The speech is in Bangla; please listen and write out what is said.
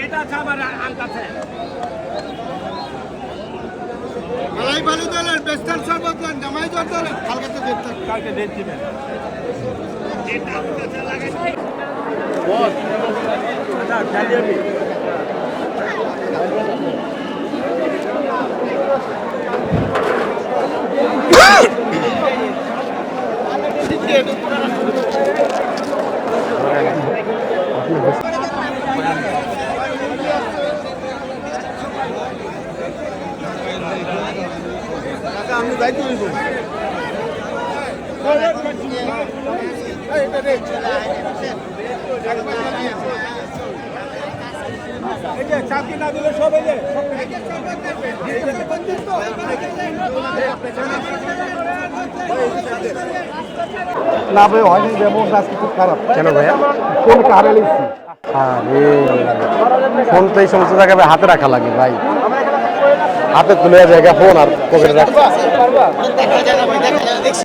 এটা খাবার আনতাছে মালাই বালু দলের বেস্টার শরবত দেন জামাই জোর দলের কালকে দেন কালকে দেন দিবেন এটা আনতাছে লাগাই বস আচ্ছা চালিয়ে আমি দায়িত্ব নিব চাকরি না দিলে সব না ভাই হয়নি ব্যবস্থা আজকে খুব খারাপ। কেন ভাইয়া? ফোন হারাইছি। ফোন তো এই সমস্ত জায়গায় হাতে রাখা লাগে ভাই, হাতে তুলে জায়গা ফোন আর পকেটে রাখা।